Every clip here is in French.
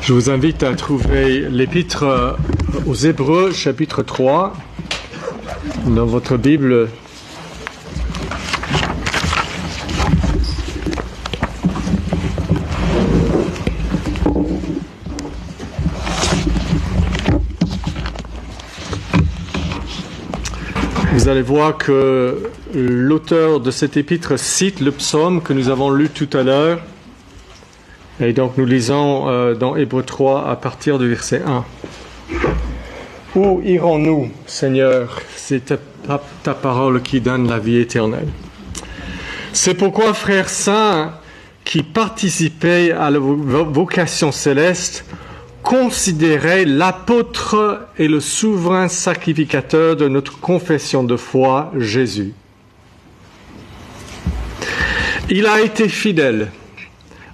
Je vous invite à trouver l'épître aux Hébreux, chapitre 3, dans votre Bible. Vous allez voir que l'auteur de cet épître cite le psaume que nous avons lu tout à l'heure. Et donc nous lisons dans Hébreux 3 à partir du verset 1. « Où irons-nous, Seigneur? C'est ta parole qui donne la vie éternelle. C'est pourquoi, frères saints, qui participaient à la vocation céleste, considérez l'apôtre et le souverain sacrificateur de notre confession de foi, Jésus. Il a été fidèle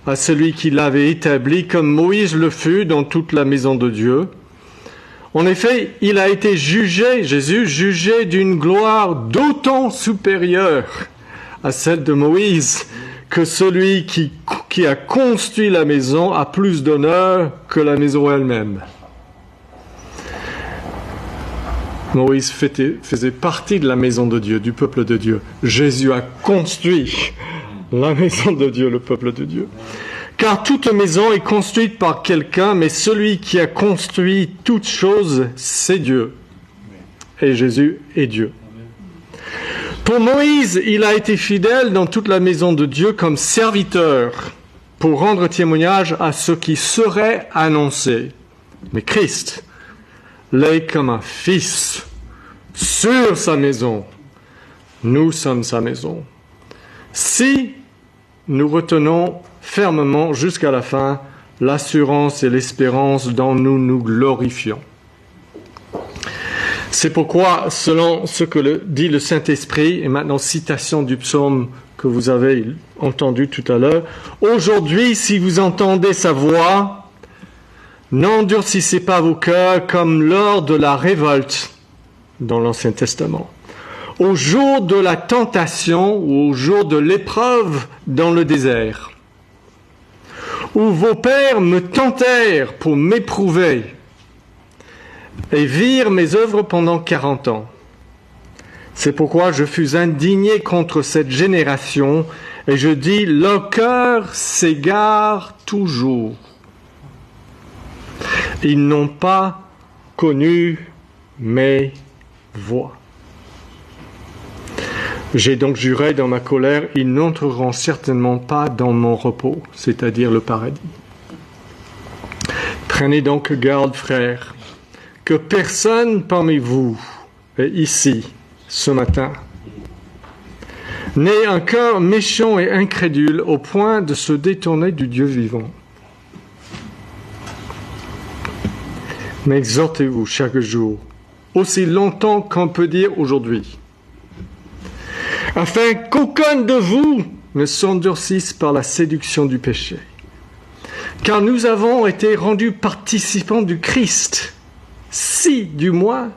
à celui qui l'avait établi, comme Moïse le fut dans toute la maison de Dieu. En effet, il a été jugé, Jésus, jugé d'une gloire d'autant supérieure à celle de Moïse, que celui qui a construit la maison a plus d'honneur que la maison elle-même. Moïse faisait partie de la maison de Dieu, du peuple de Dieu. Jésus a construit la maison de Dieu, le peuple de Dieu. Car toute maison est construite par quelqu'un, mais celui qui a construit toute chose, c'est Dieu. Et Jésus est Dieu. Pour Moïse, il a été fidèle dans toute la maison de Dieu comme serviteur pour rendre témoignage à ce qui serait annoncé. Mais Christ l'est comme un fils sur sa maison. Nous sommes sa maison. Si nous retenons fermement jusqu'à la fin l'assurance et l'espérance dont nous nous glorifions. C'est pourquoi, selon ce que dit le Saint-Esprit, et maintenant citation du psaume que vous avez entendu tout à l'heure, aujourd'hui, si vous entendez sa voix, n'endurcissez pas vos cœurs comme lors de la révolte dans l'Ancien Testament, au jour de la tentation ou au jour de l'épreuve dans le désert, où vos pères me tentèrent pour m'éprouver et virent mes œuvres pendant 40 ans. C'est pourquoi je fus indigné contre cette génération, et je dis, leur cœur s'égare toujours. Ils n'ont pas connu mes voies. J'ai donc juré dans ma colère, ils n'entreront certainement pas dans mon repos, c'est-à-dire le paradis. Prenez donc garde, frères, que personne parmi vous, et ici, ce matin, n'ait un cœur méchant et incrédule au point de se détourner du Dieu vivant. Mais exhortez-vous chaque jour, aussi longtemps qu'on peut dire aujourd'hui, afin qu'aucun de vous ne s'endurcisse par la séduction du péché. Car nous avons été rendus participants du Christ, si, du moins,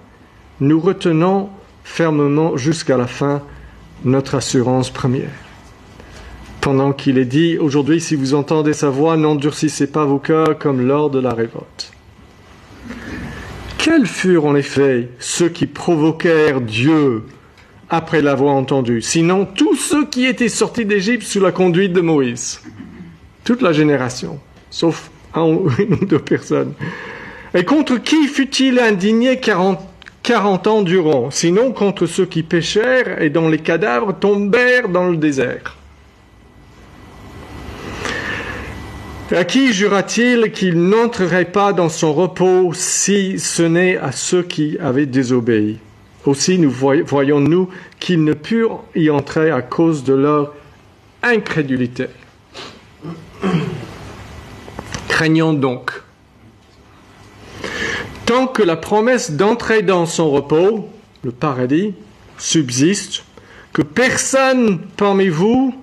nous retenons fermement jusqu'à la fin notre assurance première. Pendant qu'il est dit, aujourd'hui, si vous entendez sa voix, n'endurcissez pas vos cœurs comme lors de la révolte. Quels furent en effet ceux qui provoquèrent Dieu après l'avoir entendu, sinon tous ceux qui étaient sortis d'Égypte sous la conduite de Moïse, toute la génération, sauf une ou deux personnes. Et contre qui fut-il indigné 40 ans durant, sinon contre ceux qui péchèrent et dont les cadavres tombèrent dans le désert? À qui jura-t-il qu'il n'entrerait pas dans son repos si ce n'est à ceux qui avaient désobéi? Aussi nous voyons-nous qu'ils ne purent y entrer à cause de leur incrédulité. Craignons donc, tant que la promesse d'entrer dans son repos, le paradis, subsiste, que personne parmi vous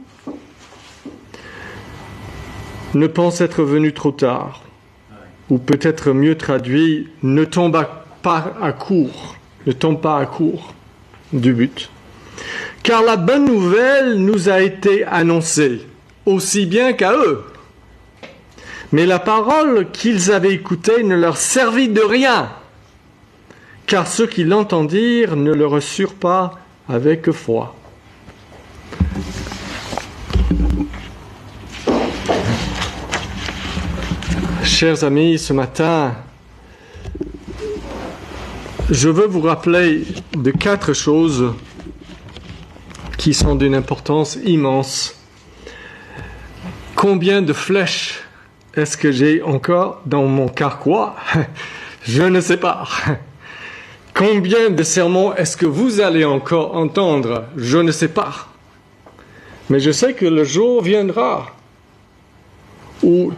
ne pense être venu trop tard, ou peut-être mieux traduit, ne tombe pas à court du but. Car la bonne nouvelle nous a été annoncée, aussi bien qu'à eux. Mais la parole qu'ils avaient écoutée ne leur servit de rien, car ceux qui l'entendirent ne le reçurent pas avec foi. Chers amis, ce matin, je veux vous rappeler de 4 choses qui sont d'une importance immense. Combien de flèches est-ce que j'ai encore dans mon carquois? Je ne sais pas. Combien de sermons est-ce que vous allez encore entendre? Je ne sais pas. Mais je sais que le jour viendra où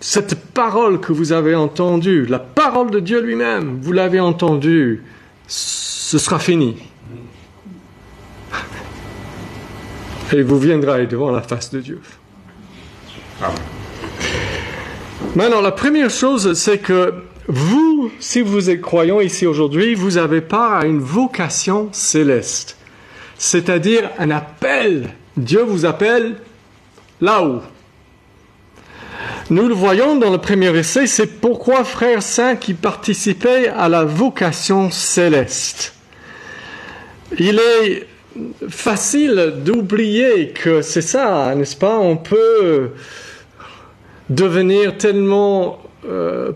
cette parole que vous avez entendue, la parole de Dieu lui-même, vous l'avez entendue, ce sera fini. Et vous viendrez devant la face de Dieu. Maintenant, la première chose, c'est que vous, si vous êtes croyant ici aujourd'hui, vous avez part à une vocation céleste. C'est-à-dire un appel. Dieu vous appelle là-haut. Nous le voyons dans le premier essai, c'est pourquoi, frères saints qui participaient à la vocation céleste. Il est facile d'oublier que c'est ça, n'est-ce pas? On peut devenir tellement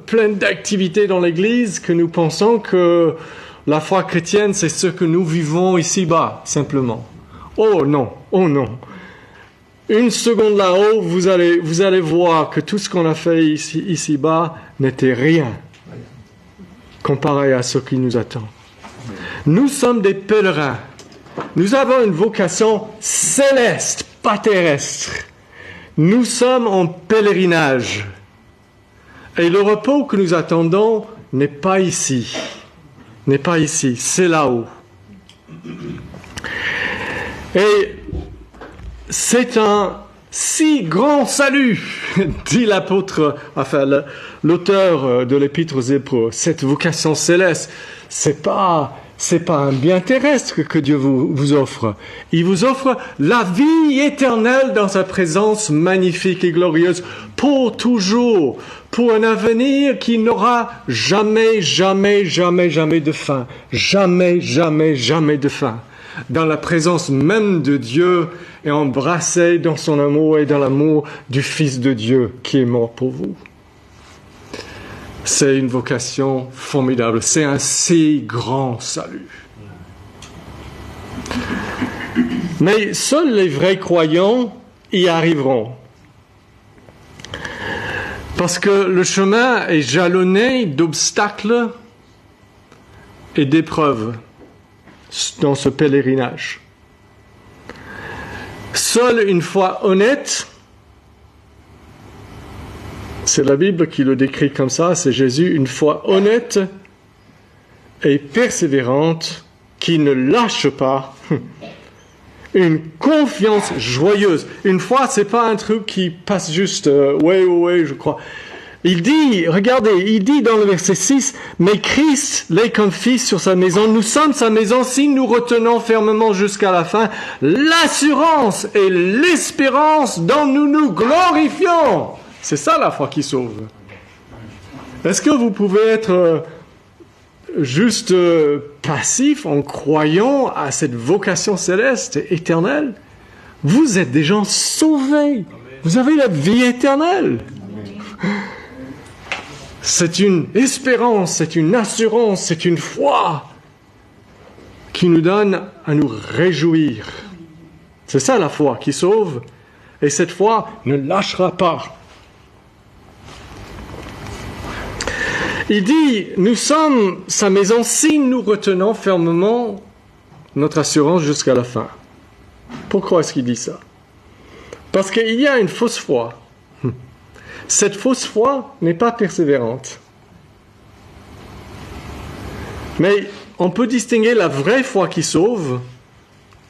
plein d'activités dans l'Église que nous pensons que la foi chrétienne, c'est ce que nous vivons ici-bas, simplement. Oh non, oh non. Une seconde là-haut, vous allez voir que tout ce qu'on a fait ici-bas n'était rien comparé à ce qui nous attend. Nous sommes des pèlerins. Nous avons une vocation céleste, pas terrestre. Nous sommes en pèlerinage. Et le repos que nous attendons n'est pas ici. N'est pas ici, c'est là-haut. Et c'est un si grand salut, dit l'auteur de l'Épître aux Hébreux. Cette vocation céleste, c'est pas un bien terrestre que Dieu vous offre. Il vous offre la vie éternelle dans sa présence magnifique et glorieuse pour toujours, pour un avenir qui n'aura jamais, jamais, jamais, jamais de fin. Jamais, jamais, jamais de fin. Dans la présence même de Dieu et embrassé dans son amour et dans l'amour du Fils de Dieu qui est mort pour vous. C'est une vocation formidable. C'est un si grand salut. Mais seuls les vrais croyants y arriveront. Parce que le chemin est jalonné d'obstacles et d'épreuves dans ce pèlerinage. Seule une foi honnête, c'est la Bible qui le décrit comme ça, c'est Jésus, une foi honnête et persévérante qui ne lâche pas, une confiance joyeuse. Une foi, c'est pas un truc qui passe juste, ouais, je crois. Il dit, regardez, il dit dans le verset 6, « Mais Christ l'est comme fils sur sa maison. Nous sommes sa maison si nous retenons fermement jusqu'à la fin l'assurance et l'espérance dont nous nous glorifions. » C'est ça la foi qui sauve. Est-ce que vous pouvez être juste passif en croyant à cette vocation céleste et éternelle? Vous êtes des gens sauvés. Vous avez la vie éternelle. C'est une espérance, c'est une assurance, c'est une foi qui nous donne à nous réjouir. C'est ça la foi qui sauve. Et cette foi ne lâchera pas. Il dit, nous sommes sa maison si nous retenons fermement notre assurance jusqu'à la fin. Pourquoi est-ce qu'il dit ça? Parce qu'il y a une fausse foi. Cette fausse foi n'est pas persévérante. Mais on peut distinguer la vraie foi qui sauve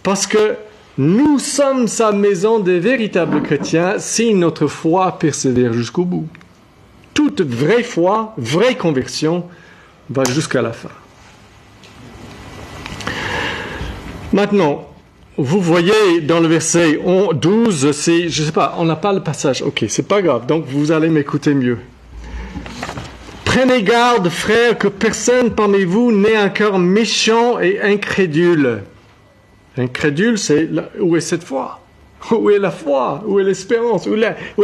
parce que nous sommes sa maison des véritables chrétiens si notre foi persévère jusqu'au bout. Toute vraie foi, vraie conversion va jusqu'à la fin. Maintenant, vous voyez dans le verset 12, c'est, je sais pas, on n'a pas le passage. Ok, c'est pas grave, donc vous allez m'écouter mieux. Prenez garde, frères, que personne parmi vous n'ait un cœur méchant et incrédule. Incrédule, c'est où est cette foi? Où est la foi? Où est l'espérance? Où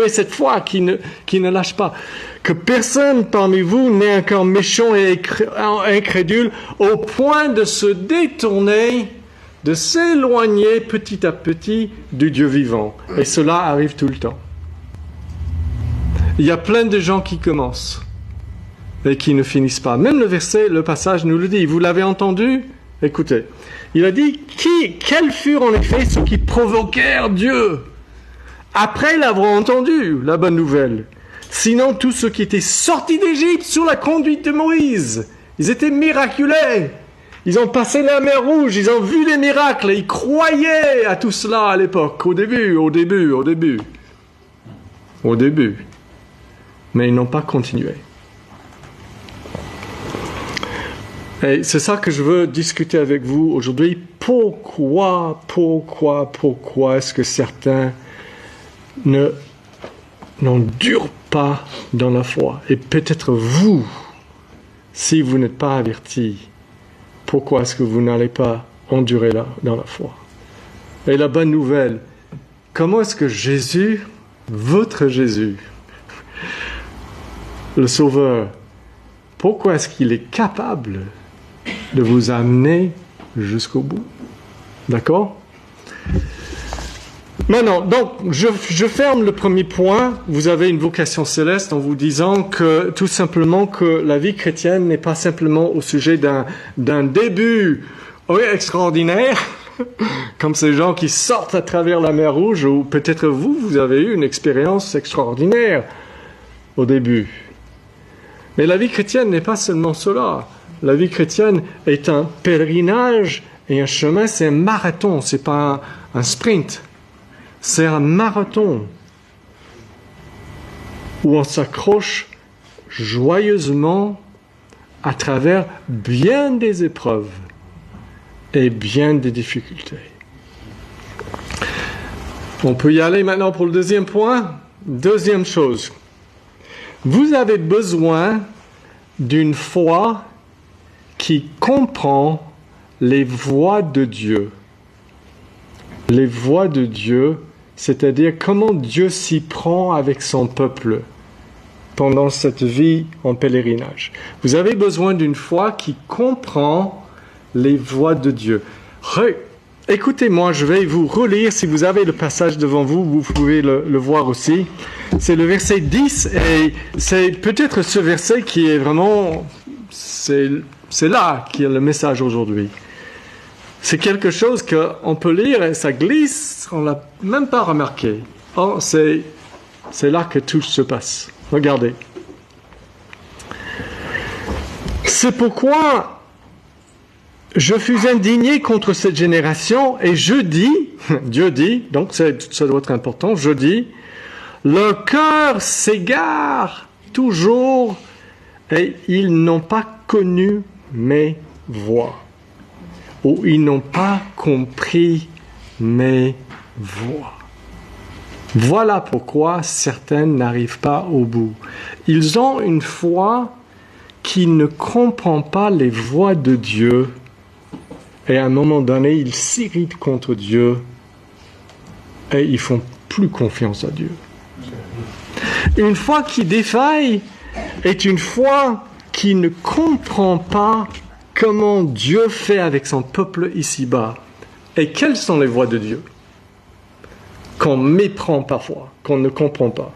est cette foi qui ne lâche pas? Que personne parmi vous n'ait un cœur méchant et incrédule au point de se détourner, de s'éloigner petit à petit du Dieu vivant. Et cela arrive tout le temps. Il y a plein de gens qui commencent et qui ne finissent pas. Même le passage nous le dit. Vous l'avez entendu? Écoutez. Il a dit, quels furent en effet ceux qui provoquèrent Dieu après l'avoir entendu, la bonne nouvelle? Sinon, tous ceux qui étaient sortis d'Égypte sous la conduite de Moïse. Ils étaient miraculés. Ils ont passé la mer Rouge, ils ont vu les miracles, ils croyaient à tout cela à l'époque, au début. Mais ils n'ont pas continué. Et c'est ça que je veux discuter avec vous aujourd'hui. Pourquoi est-ce que certains n'endurent pas dans la foi? Et peut-être vous, si vous n'êtes pas avertis, pourquoi est-ce que vous n'allez pas endurer dans la foi? Et la bonne nouvelle, comment est-ce que Jésus, votre Jésus, le Sauveur, pourquoi est-ce qu'il est capable de vous amener jusqu'au bout? D'accord? Maintenant, donc, je ferme le premier point. Vous avez une vocation céleste en vous disant que, tout simplement, que la vie chrétienne n'est pas simplement au sujet d'un début extraordinaire, comme ces gens qui sortent à travers la mer Rouge, ou peut-être vous avez eu une expérience extraordinaire au début. Mais la vie chrétienne n'est pas seulement cela. La vie chrétienne est un pèlerinage et un chemin, c'est un marathon, c'est pas un sprint. C'est un marathon où on s'accroche joyeusement à travers bien des épreuves et bien des difficultés. On peut y aller maintenant pour le deuxième point. Deuxième chose. Vous avez besoin d'une foi qui comprend les voies de Dieu. Les voies de Dieu, c'est-à-dire comment Dieu s'y prend avec son peuple pendant cette vie en pèlerinage. Vous avez besoin d'une foi qui comprend les voies de Dieu. Écoutez-moi, je vais vous relire, si vous avez le passage devant vous, vous pouvez le voir aussi. C'est le verset 10, et c'est peut-être ce verset qui est vraiment, c'est là qui est le message aujourd'hui. C'est quelque chose qu'on peut lire et ça glisse, on ne l'a même pas remarqué. Oh, c'est là que tout se passe. Regardez. C'est pourquoi je fus indigné contre cette génération et je dis, Dieu dit, donc ça doit être important, je dis, leur cœur s'égare toujours et ils n'ont pas connu mes voies. Ou ils n'ont pas compris mes voies. Voilà pourquoi certains n'arrivent pas au bout. Ils ont une foi qui ne comprend pas les voies de Dieu et à un moment donné, ils s'irritent contre Dieu et ils font plus confiance à Dieu. Une foi qui défaille est une foi qui ne comprend pas comment Dieu fait avec son peuple ici-bas. Et quelles sont les voies de Dieu qu'on méprend parfois, qu'on ne comprend pas.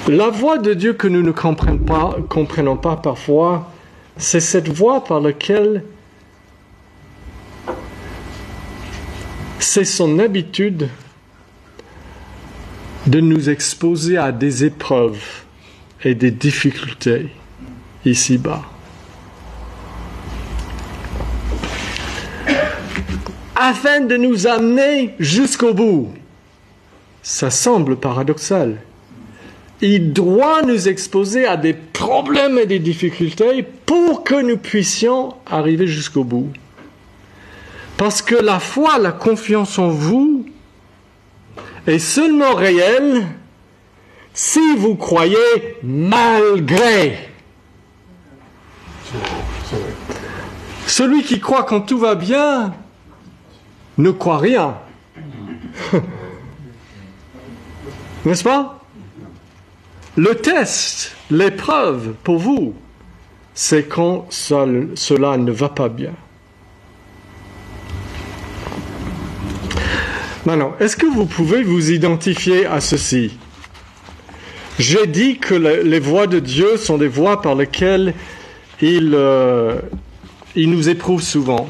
La voie de Dieu que nous ne comprenons pas parfois, c'est cette voie par laquelle c'est son habitude de nous exposer à des épreuves et des difficultés ici-bas. Afin de nous amener jusqu'au bout. Ça semble paradoxal. il doit nous exposer à des problèmes et des difficultés pour que nous puissions arriver jusqu'au bout. Parce que la foi, la confiance en vous est seulement réelle si vous croyez malgré. Celui qui croit quand tout va bien ne croit rien. N'est-ce pas? Le test, l'épreuve pour vous, c'est quand cela ne va pas bien. Maintenant, est-ce que vous pouvez vous identifier à ceci? J'ai dit que les voies de Dieu sont des voies par lesquelles il nous éprouve souvent,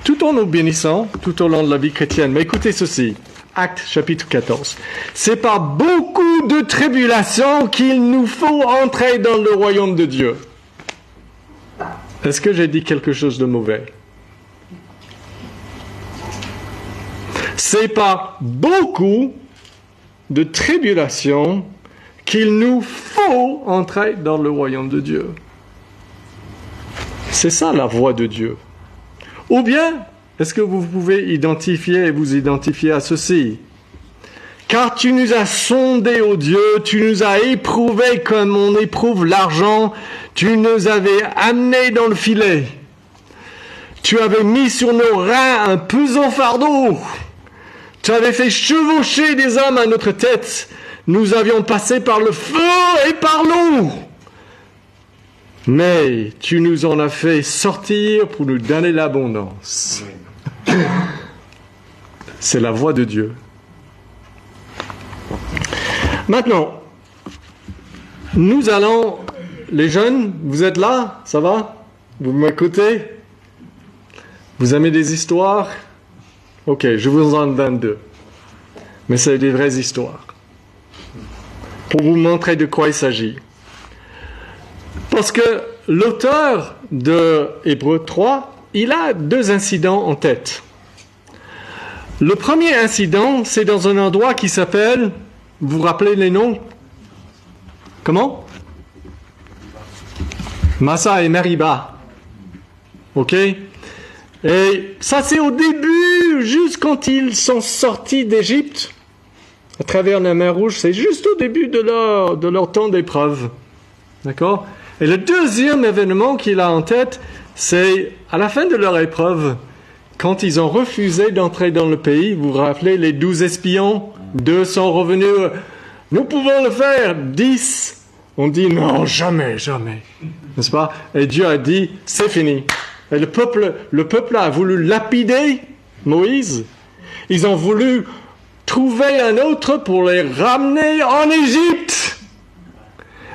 tout en nous bénissant, tout au long de la vie chrétienne. Mais écoutez ceci, Actes chapitre 14. C'est par beaucoup de tribulations qu'il nous faut entrer dans le royaume de Dieu. Est-ce que j'ai dit quelque chose de mauvais? C'est par beaucoup de tribulations qu'il nous faut entrer dans le royaume de Dieu. C'est ça la voie de Dieu. Ou bien, est-ce que vous pouvez vous identifier à ceci? Car tu nous as sondés, ô Dieu, tu nous as éprouvés comme on éprouve l'argent, tu nous avais amenés dans le filet. Tu avais mis sur nos reins un pesant fardeau. Tu avais fait chevaucher des hommes à notre tête. Nous avions passé par le feu et par l'eau. Mais tu nous en as fait sortir pour nous donner l'abondance. C'est la voie de Dieu. Maintenant, nous allons... Les jeunes, vous êtes là? Ça va? Vous m'écoutez? Vous aimez des histoires? Ok, je vous en donne 2. Mais c'est des vraies histoires. Pour vous montrer de quoi il s'agit. Parce que l'auteur de Hébreux 3, il a 2 incidents en tête. Le premier incident, c'est dans un endroit qui s'appelle... Vous vous rappelez les noms? Comment? Massa et Meriba. Ok? Et ça, c'est au début, juste quand ils sont sortis d'Égypte, à travers la mer Rouge, c'est juste au début de leur temps d'épreuve. D'accord? Et le deuxième événement qu'il a en tête, c'est à la fin de leur épreuve, quand ils ont refusé d'entrer dans le pays. Vous vous rappelez, les 12 espions, 2 sont revenus, nous pouvons le faire, 10. On dit non, jamais, jamais. N'est-ce pas? Et Dieu a dit, c'est fini. Et le peuple a voulu lapider Moïse. Ils ont voulu trouver un autre pour les ramener en Égypte.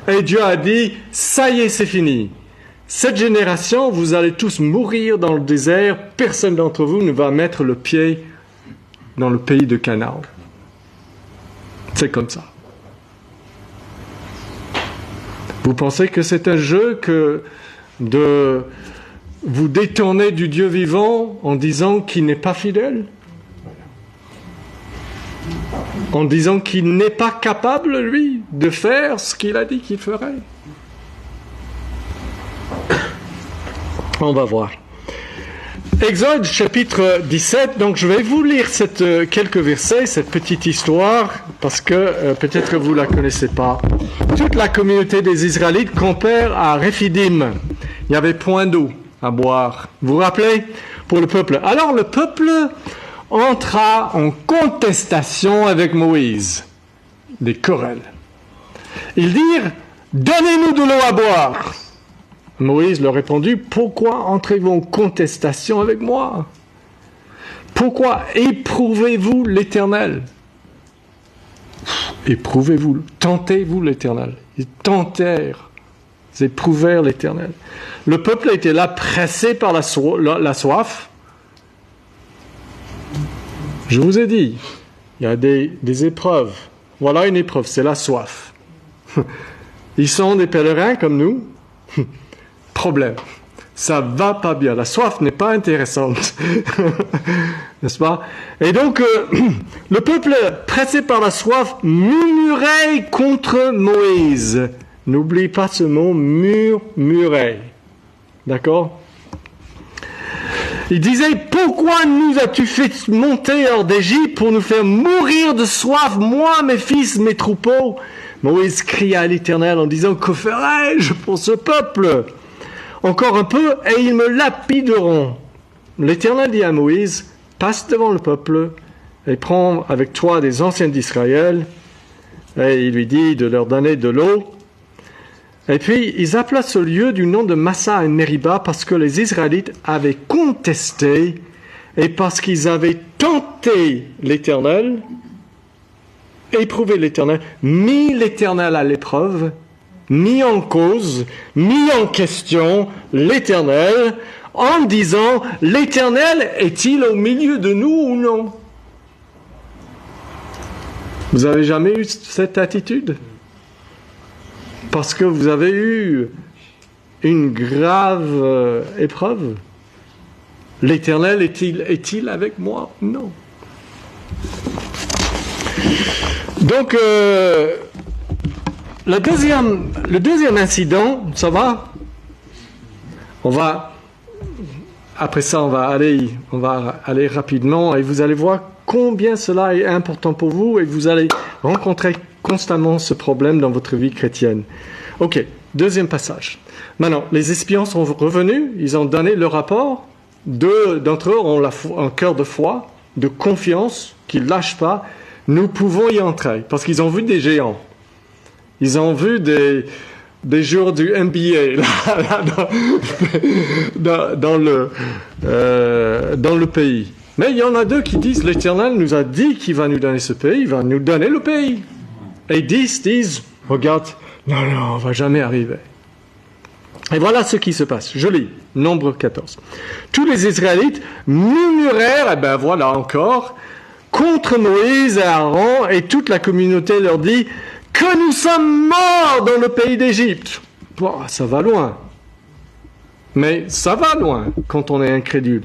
Et Dieu a dit, ça y est, c'est fini. Cette génération, vous allez tous mourir dans le désert. Personne d'entre vous ne va mettre le pied dans le pays de Canaan. C'est comme ça. Vous pensez que c'est un jeu que de vous détourner du Dieu vivant en disant qu'il n'est pas fidèle? En disant qu'il n'est pas capable, lui, de faire ce qu'il a dit qu'il ferait? On va voir. Exode chapitre 17, donc je vais vous lire quelques versets, cette petite histoire, parce que peut-être que vous ne la connaissez pas. Toute la communauté des Israélites campèrent à Réphidim. Il n'y avait point d'eau à boire. Vous vous rappelez? Pour le peuple. Alors le peuple entra en contestation avec Moïse. Des querelles. Ils dirent, donnez-nous de l'eau à boire. Moïse leur répondit, pourquoi entrez-vous en contestation avec moi? Pourquoi éprouvez-vous l'Éternel? Éprouvez-vous, tentez-vous l'Éternel. Ils tentèrent, ils éprouvèrent l'Éternel. Le peuple était là pressé par la soif. Je vous ai dit, il y a des épreuves. Voilà une épreuve, c'est la soif. Ils sont des pèlerins comme nous. Problème. Ça va pas bien. La soif n'est pas intéressante. N'est-ce pas? Et donc, le peuple, pressé par la soif, murmurait contre Moïse. N'oublie pas ce mot, murmurait. D'accord? Il disait, pourquoi nous as-tu fait monter hors d'Égypte pour nous faire mourir de soif, moi, mes fils, mes troupeaux? Moïse cria à l'Éternel en disant, que ferai-je pour ce peuple? Encore un peu et ils me lapideront. L'Éternel dit à Moïse, passe devant le peuple et prends avec toi des anciens d'Israël. Et il lui dit de leur donner de l'eau. Et puis, ils appelaient ce lieu du nom de Massa et Meriba parce que les Israélites avaient contesté et parce qu'ils avaient tenté l'Éternel, éprouvé l'Éternel, mis l'Éternel à l'épreuve, mis en cause, mis en question l'Éternel, en disant, l'Éternel est-il au milieu de nous ou non? Vous avez jamais eu cette attitude? Parce que vous avez eu une grave épreuve. L'Éternel est-il avec moi? Non. Donc, le deuxième incident, ça va? Après ça, on va aller rapidement et vous allez voir combien cela est important pour vous et vous allez rencontrer constamment ce problème dans votre vie chrétienne. Ok, deuxième passage. Maintenant, les espions sont revenus, ils ont donné le rapport. Deux d'entre eux ont un cœur de foi, de confiance, qui ne lâche pas. Nous pouvons y entrer parce qu'ils ont vu des géants. Ils ont vu des joueurs du NBA dans le pays. Mais il y en a deux qui disent, l'Éternel nous a dit qu'il va nous donner ce pays, il va nous donner le pays. Et 10 disent, regarde, non, on ne va jamais arriver. Et voilà ce qui se passe. Je lis, Nombre 14. Tous les Israélites murmurèrent, et ben voilà encore, contre Moïse et Aaron, et toute la communauté leur dit, que nous sommes morts dans le pays d'Égypte. Bon, ça va loin. Mais ça va loin quand on est incrédule.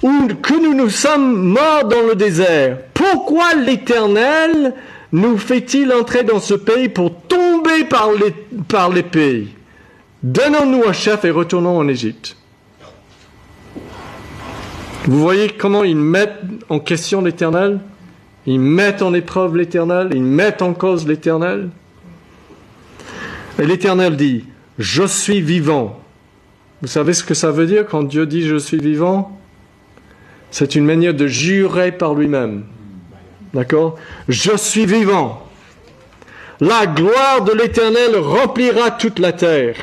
Ou que nous sommes morts dans le désert. Pourquoi l'Éternel nous fait-il entrer dans ce pays pour tomber par l'épée? Donnons-nous un chef et retournons en Égypte. Vous voyez comment ils mettent en question l'Éternel? Ils mettent en épreuve l'Éternel, ils mettent en cause l'Éternel. Et l'Éternel dit, je suis vivant. Vous savez ce que ça veut dire quand Dieu dit je suis vivant? C'est une manière de jurer par lui-même. D'accord? Je suis vivant. La gloire de l'Éternel remplira toute la terre.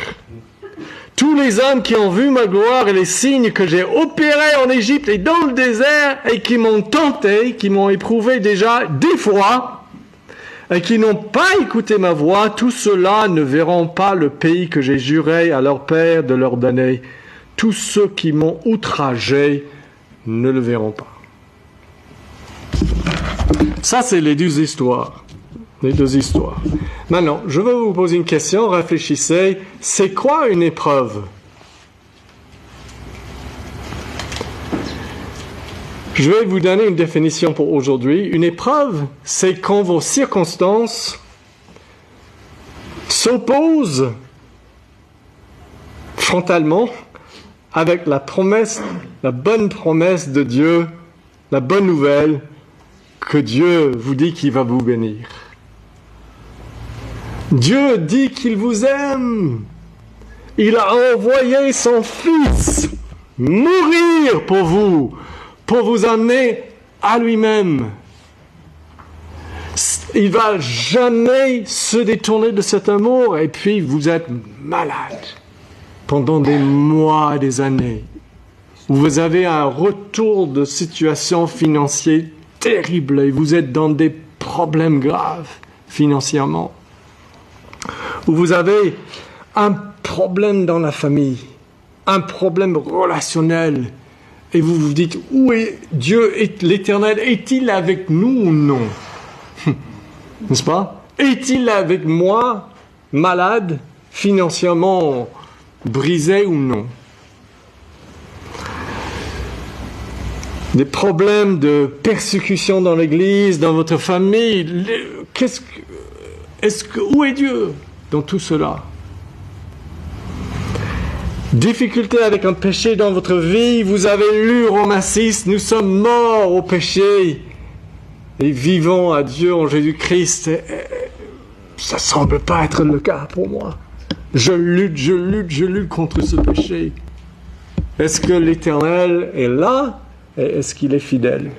Tous les hommes qui ont vu ma gloire et les signes que j'ai opérés en Égypte et dans le désert et qui m'ont tenté, qui m'ont éprouvé déjà 10 fois et qui n'ont pas écouté ma voix, tous ceux-là ne verront pas le pays que j'ai juré à leur père de leur donner. Tous ceux qui m'ont outragé ne le verront pas. Ça, c'est les deux histoires. Les deux histoires. Maintenant, je vais vous poser une question, réfléchissez. C'est quoi une épreuve? Je vais vous donner une définition pour aujourd'hui. Une épreuve, c'est quand vos circonstances s'opposent frontalement avec la promesse, la bonne promesse de Dieu, la bonne nouvelle que Dieu vous dit qu'il va vous bénir. Dieu dit qu'il vous aime. Il a envoyé son Fils mourir pour vous amener à lui-même. Il va jamais se détourner de cet amour et puis vous êtes malade pendant des mois, des années. Vous avez un retour de situation financière terrible et vous êtes dans des problèmes graves financièrement. Où vous avez un problème dans la famille, un problème relationnel, et vous vous dites, où est Dieu, l'Éternel, est-il avec nous ou non? N'est-ce pas? Est-il avec moi, malade, financièrement brisé ou non? des problèmes de persécution dans l'Église, dans votre famille. Où est Dieu dans tout cela? Difficulté avec un péché dans votre vie, vous avez lu Romains 6, nous sommes morts au péché et vivons à Dieu en Jésus-Christ. Ça semble pas être le cas pour moi. Je lutte contre ce péché. Est-ce que l'Éternel est là et est-ce qu'il est fidèle?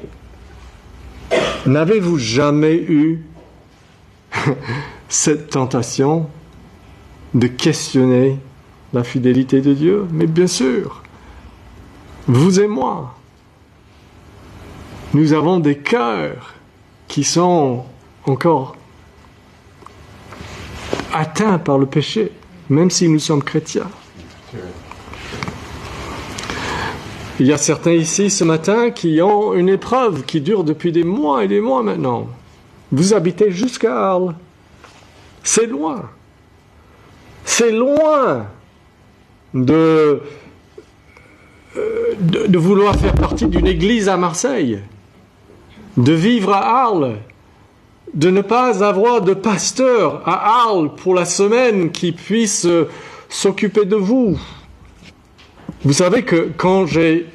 N'avez-vous jamais eu cette tentation de questionner la fidélité de Dieu? Mais bien sûr, vous et moi, nous avons des cœurs qui sont encore atteints par le péché, même si nous sommes chrétiens. Il y a certains ici ce matin qui ont une épreuve qui dure depuis des mois et des mois maintenant. Vous habitez jusqu'à Arles. C'est loin. C'est loin de vouloir faire partie d'une église à Marseille, de vivre à Arles, de ne pas avoir de pasteur à Arles pour la semaine qui puisse s'occuper de vous. Vous savez que quand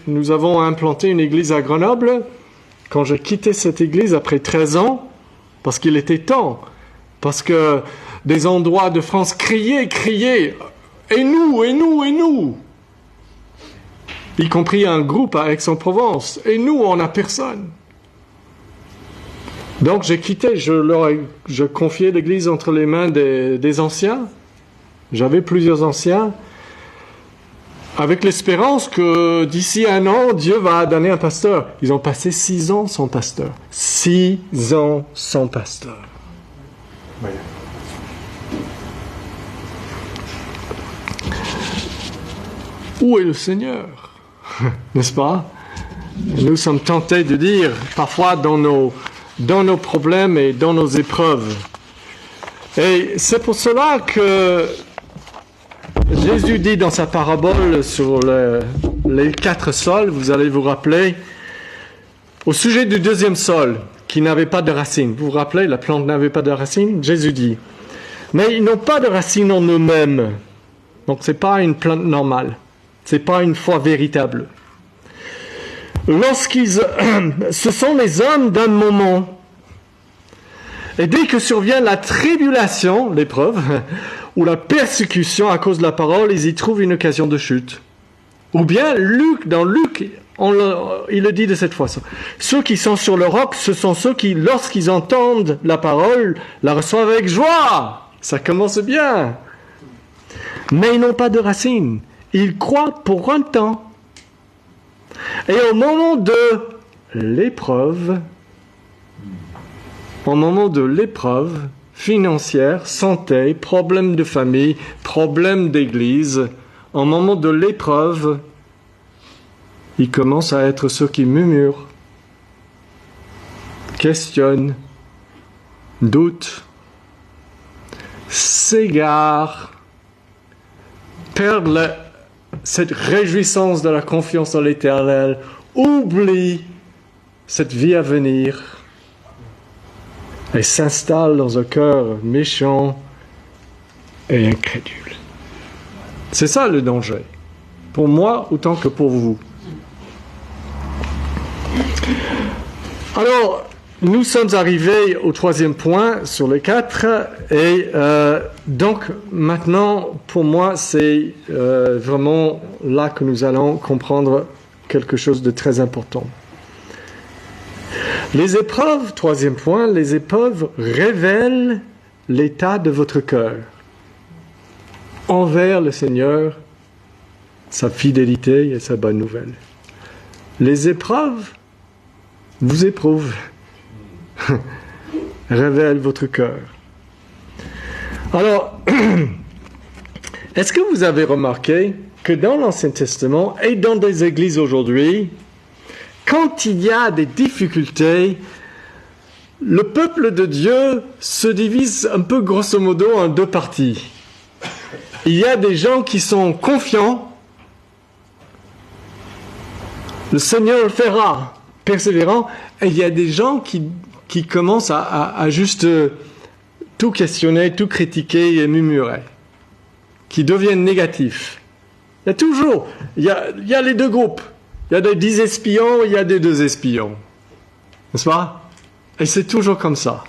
nous avons implanté une église à Grenoble, quand j'ai quitté cette église après 13 ans, parce qu'il était temps, parce que des endroits de France criaient, et nous, y compris un groupe à Aix-en-Provence, et nous, on n'a personne. Donc j'ai quitté, je confiais l'église entre les mains des anciens, j'avais plusieurs anciens, avec l'espérance que d'ici 1 an, Dieu va donner un pasteur. Ils ont passé 6 ans sans pasteur. 6 ans sans pasteur. Oui. Où est le Seigneur? N'est-ce pas? Nous sommes tentés de dire, parfois dans nos problèmes et dans nos épreuves. Et c'est pour cela que Jésus dit dans sa parabole sur les 4 sols, vous allez vous rappeler, au sujet du 2e sol, qui n'avait pas de racines. Vous vous rappelez, la plante n'avait pas de racines? Jésus dit, mais ils n'ont pas de racines en eux-mêmes. Donc ce n'est pas une plante normale. Ce n'est pas une foi véritable. Ce sont les hommes d'un moment. Et dès que survient la tribulation, l'épreuve, ou la persécution à cause de la parole, ils y trouvent une occasion de chute. Ou bien, dans Luc, il le dit de cette façon. Ceux qui sont sur le roc, ce sont ceux qui, lorsqu'ils entendent la parole, la reçoivent avec joie. Ça commence bien. Mais ils n'ont pas de racines. Ils croient pour un temps. Et au moment de l'épreuve financière, santé, problème de famille, problème d'église, au moment de l'épreuve, ils commencent à être ceux qui murmurent, questionnent, doutent, s'égarent, perdent cette réjouissance de la confiance en l'Éternel, oublient cette vie à venir et s'installent dans un cœur méchant et incrédule. C'est ça le danger, pour moi autant que pour vous. Alors, nous sommes arrivés au 3e point sur les 4, et donc maintenant, pour moi, c'est vraiment là que nous allons comprendre quelque chose de très important. Les épreuves, 3e point, les épreuves révèlent l'état de votre cœur envers le Seigneur, sa fidélité et sa bonne nouvelle. Les épreuves vous éprouvent, révèlent votre cœur. Alors, est-ce que vous avez remarqué que dans l'Ancien Testament et dans des églises aujourd'hui, quand il y a des difficultés, le peuple de Dieu se divise un peu grosso modo en 2 parties. Il y a des gens qui sont confiants, le Seigneur le fera, persévérant, et il y a des gens qui commencent à juste tout questionner, tout critiquer et murmurer, qui deviennent négatifs. Il y a toujours, il y a les deux groupes. Il y a des 10 espions, il y a des 2 espions. N'est-ce pas? Et c'est toujours comme ça.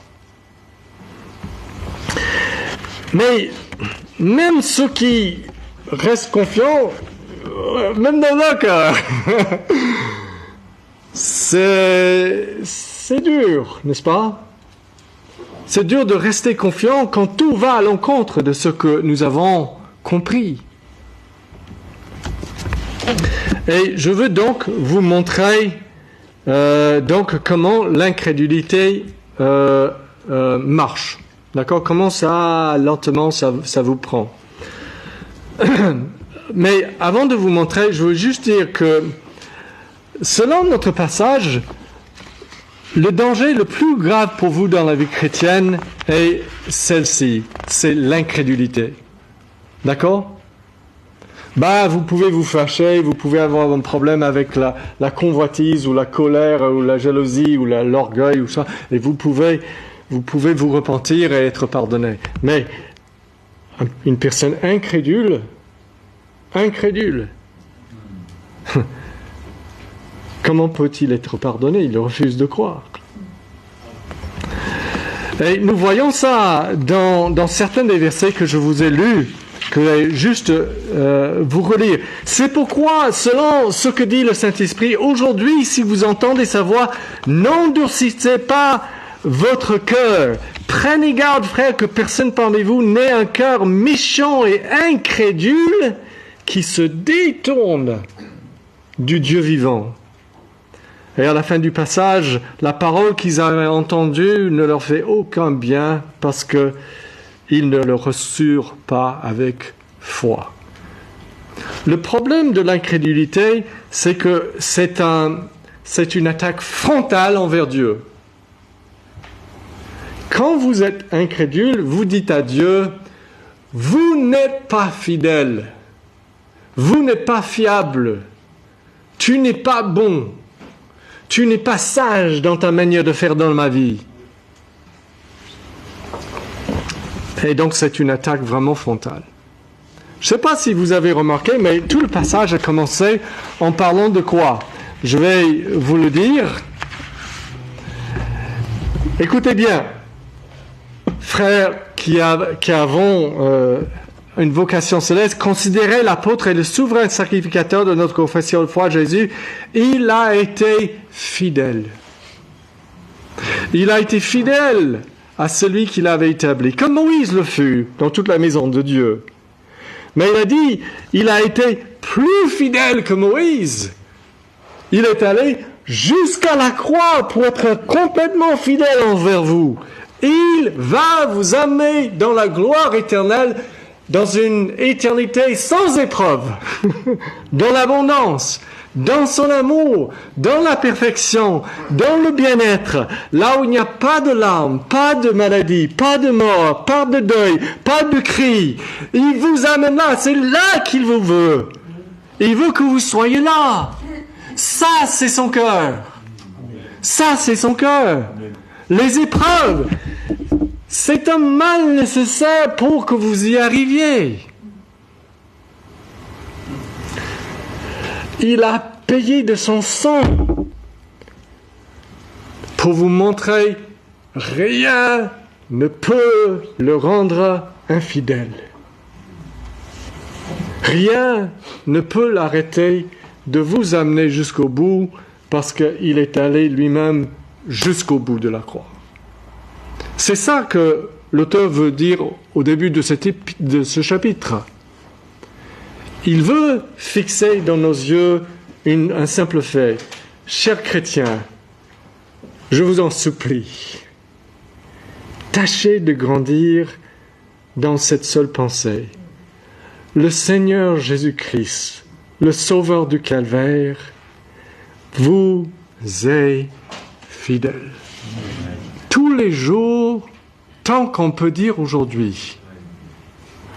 Mais même ceux qui restent confiants, même dans leur cœur, c'est dur, n'est-ce pas? C'est dur de rester confiant quand tout va à l'encontre de ce que nous avons compris. Et je veux donc vous montrer comment l'incrédulité marche. D'accord? Comment ça, lentement, ça vous prend. Mais avant de vous montrer, je veux juste dire que selon notre passage, le danger le plus grave pour vous dans la vie chrétienne est celle-ci, c'est l'incrédulité. D'accord? Vous pouvez vous fâcher, vous pouvez avoir un problème avec la convoitise ou la colère ou la jalousie ou l'orgueil ou ça, et vous pouvez vous repentir et être pardonné. Mais une personne incrédule, comment peut-il être pardonné? Il refuse de croire. Et nous voyons ça dans certains des versets que je vous ai lus, que je vais juste vous relire. C'est pourquoi, selon ce que dit le Saint-Esprit, aujourd'hui, si vous entendez sa voix, n'endurcissez pas votre cœur. Prenez garde, frères, que personne parmi vous n'ait un cœur méchant et incrédule qui se détourne du Dieu vivant. Et à la fin du passage, la parole qu'ils avaient entendue ne leur fait aucun bien parce que ils ne le reçurent pas avec foi. Le problème de l'incrédulité, c'est que c'est une attaque frontale envers Dieu. Quand vous êtes incrédule, vous dites à Dieu, vous n'êtes pas fidèle, vous n'êtes pas fiable, tu n'es pas bon, tu n'es pas sage dans ta manière de faire dans ma vie. Et donc c'est une attaque vraiment frontale. Je ne sais pas si vous avez remarqué, mais tout le passage a commencé en parlant de quoi? Je vais vous le dire. Écoutez bien, frères qui avons une vocation céleste, considérez l'apôtre et le souverain sacrificateur de notre confession de foi, Jésus. Il a été fidèle. Il a été fidèle à celui qui l'avait établi, comme Moïse le fut dans toute la maison de Dieu. Mais il a dit, il a été plus fidèle que Moïse. Il est allé jusqu'à la croix pour être complètement fidèle envers vous. Il va vous amener dans la gloire éternelle, dans une éternité sans épreuve, dans l'abondance, dans son amour, dans la perfection, dans le bien-être, là où il n'y a pas de larmes, pas de maladie, pas de mort, pas de deuil, pas de cri. Il vous amène là, c'est là qu'il vous veut. Il veut que vous soyez là. Ça, c'est son cœur. Ça, c'est son cœur. Les épreuves, c'est un mal nécessaire pour que vous y arriviez. Il a payé de son sang pour vous montrer rien ne peut le rendre infidèle. Rien ne peut l'arrêter de vous amener jusqu'au bout parce qu'il est allé lui-même jusqu'au bout de la croix. C'est ça que l'auteur veut dire au début de ce chapitre. Il veut fixer dans nos yeux un simple fait. Chers chrétiens, je vous en supplie, tâchez de grandir dans cette seule pensée. Le Seigneur Jésus-Christ, le Sauveur du Calvaire, vous est fidèle. Tous les jours, tant qu'on peut dire aujourd'hui.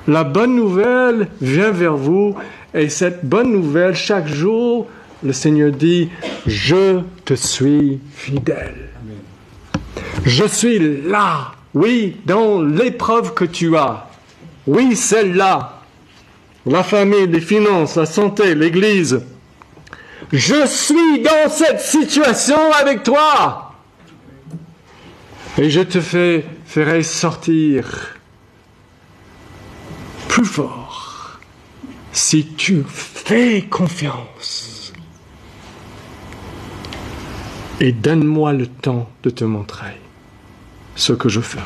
La bonne nouvelle vient vers vous et cette bonne nouvelle, chaque jour, le Seigneur dit, je te suis fidèle. Je suis là, oui, dans l'épreuve que tu as. Oui, celle-là. La famille, les finances, la santé, l'église. Je suis dans cette situation avec toi. Et je te ferai sortir plus fort si tu fais confiance. Et donne-moi le temps de te montrer ce que je ferai.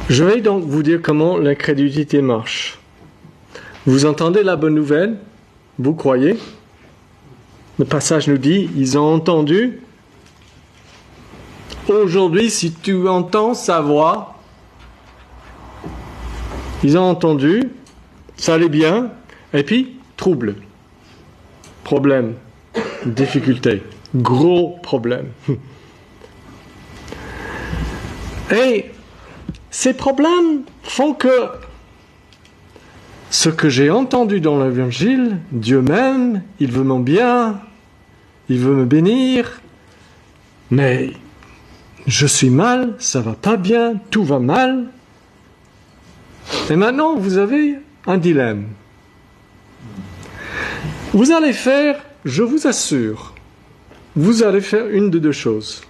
Je vais donc vous dire comment l'incrédulité marche. Vous entendez la bonne nouvelle, vous croyez. Le passage nous dit, ils ont entendu. Aujourd'hui, si tu entends sa voix, ils ont entendu, ça allait bien, et puis, trouble, problème, difficulté, gros problème. Et ces problèmes font que ce que j'ai entendu dans l'Évangile, Dieu m'aime, il veut mon bien, il veut me bénir, mais je suis mal, ça va pas bien, tout va mal. Et maintenant, vous avez un dilemme. Vous allez faire, je vous assure, vous allez faire une de deux choses.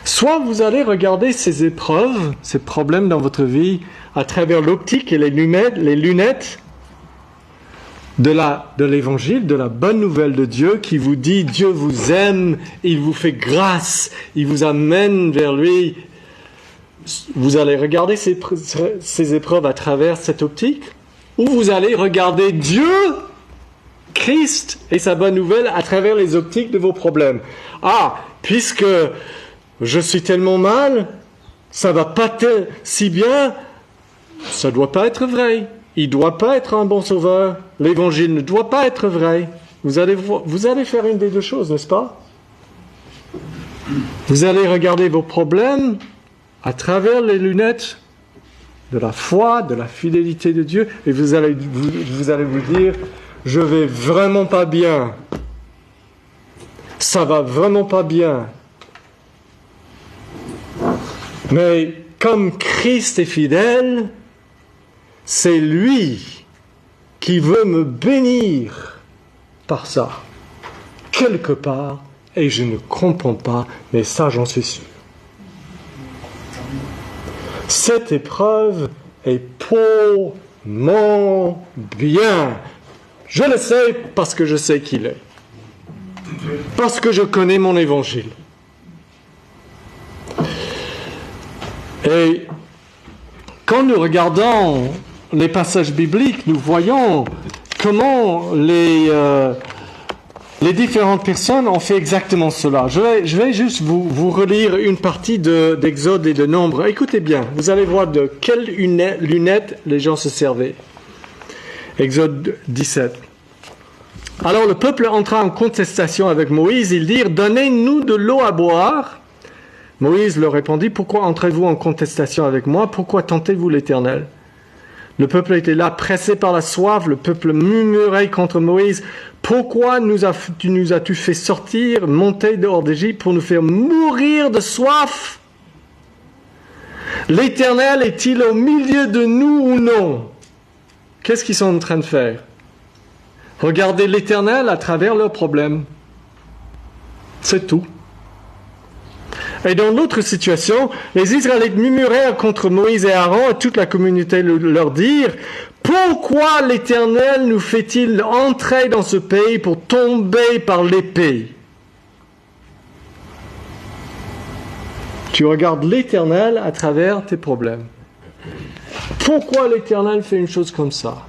Soit vous allez regarder ces épreuves, ces problèmes dans votre vie à travers l'optique et les lunettes de l'évangile, de la bonne nouvelle de Dieu qui vous dit Dieu vous aime, il vous fait grâce, il vous amène vers lui. Vous allez regarder ces épreuves à travers cette optique, ou vous allez regarder Dieu, Christ et sa bonne nouvelle à travers les optiques de vos problèmes. Ah, puisque je suis tellement mal, ça va pas si bien, ça doit pas être vrai. Il doit pas être un bon sauveur. L'évangile ne doit pas être vrai. Vous allez faire une des deux choses, n'est-ce pas? Vous allez regarder vos problèmes à travers les lunettes de la foi, de la fidélité de Dieu, et vous allez vous dire, je vais vraiment pas bien. Ça va vraiment pas bien. Mais comme Christ est fidèle, c'est lui qui veut me bénir par ça, quelque part, et je ne comprends pas, mais ça j'en suis sûr. Cette épreuve est pour mon bien. Je le sais parce que je sais qui il est. Parce que je connais mon évangile. Et quand nous regardons les passages bibliques, nous voyons comment les différentes personnes ont fait exactement cela. Je vais juste vous relire une partie d'Exode et de Nombre. Écoutez bien, vous allez voir de quelles lunettes les gens se servaient. Exode 17. Alors le peuple entra en contestation avec Moïse. Ils dirent, donnez-nous de l'eau à boire. Moïse leur répondit, pourquoi entrez-vous en contestation avec moi? Pourquoi tentez-vous l'Éternel? Le peuple était là, pressé par la soif. Le peuple murmurait contre Moïse. Pourquoi nous as-tu fait sortir, monter dehors d'Égypte pour nous faire mourir de soif? L'Éternel est-il au milieu de nous ou non? Qu'est-ce qu'ils sont en train de faire? Regarder l'Éternel à travers leurs problèmes. C'est tout. Et dans l'autre situation, les Israélites murmurèrent contre Moïse et Aaron, et toute la communauté leur dirent, pourquoi l'Éternel nous fait-il entrer dans ce pays pour tomber par l'épée? Tu regardes l'Éternel à travers tes problèmes. Pourquoi l'Éternel fait une chose comme ça?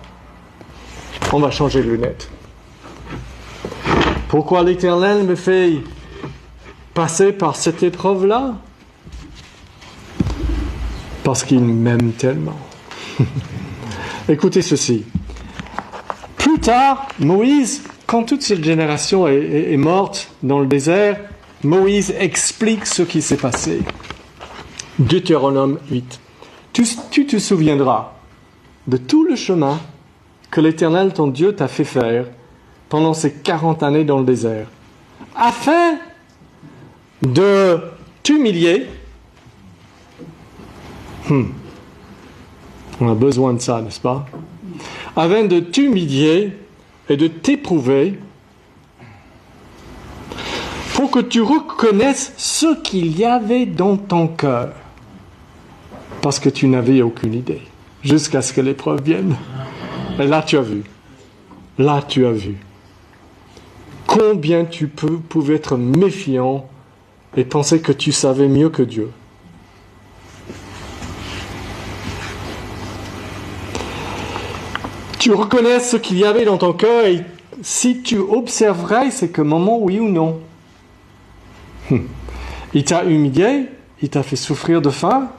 On va changer de lunettes. Pourquoi l'Éternel me fait passer par cette épreuve-là? Parce qu'il m'aime tellement. Écoutez ceci. Plus tard, Moïse, quand toute cette génération est morte dans le désert, Moïse explique ce qui s'est passé. Deutéronome 8. Tu te souviendras de tout le chemin que l'Éternel, ton Dieu, t'a fait faire pendant ces 40 années dans le désert, afin de t'humilier. On a besoin de ça, n'est-ce pas? Afin de t'humilier et de t'éprouver, pour que tu reconnaisses ce qu'il y avait dans ton cœur, parce que tu n'avais aucune idée, jusqu'à ce que l'épreuve vienne. Et là, tu as vu. Là, tu as vu. Combien tu pouvais être méfiant et penser que tu savais mieux que Dieu. Tu reconnais ce qu'il y avait dans ton cœur et si tu observerais, c'est que moment, oui ou non. Il t'a humilié, il t'a fait souffrir de faim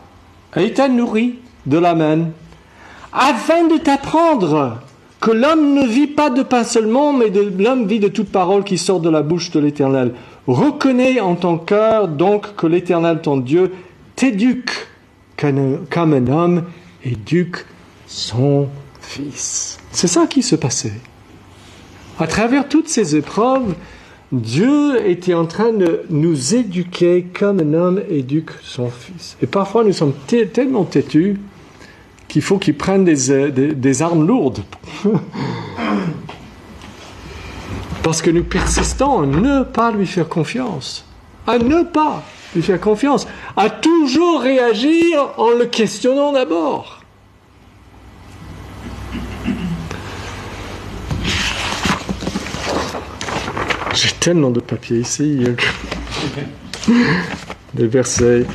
et il t'a nourri de la main, afin de t'apprendre que l'homme ne vit pas de pain seulement, mais l'homme vit de toute parole qui sort de la bouche de l'Éternel. Reconnais en ton cœur donc que l'Éternel, ton Dieu, t'éduque comme un homme éduque son fils. C'est ça qui se passait. À travers toutes ces épreuves, Dieu était en train de nous éduquer comme un homme éduque son fils. Et parfois, nous sommes tellement têtus qu'il faut qu'il prenne des armes lourdes. Parce que nous persistons à ne pas lui faire confiance. À ne pas lui faire confiance. À toujours réagir en le questionnant d'abord. J'ai tellement de papier ici. Des versets.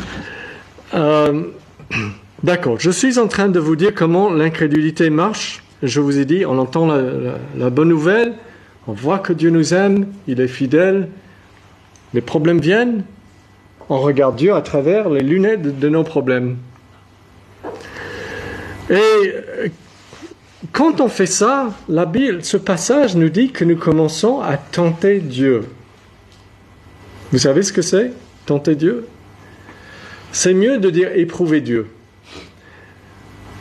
D'accord, je suis en train de vous dire comment l'incrédulité marche. Je vous ai dit, on entend la bonne nouvelle, on voit que Dieu nous aime, il est fidèle. Les problèmes viennent, on regarde Dieu à travers les lunettes de nos problèmes. Et quand on fait ça, la Bible, ce passage nous dit que nous commençons à tenter Dieu. Vous savez ce que c'est, tenter Dieu? C'est mieux de dire éprouver Dieu.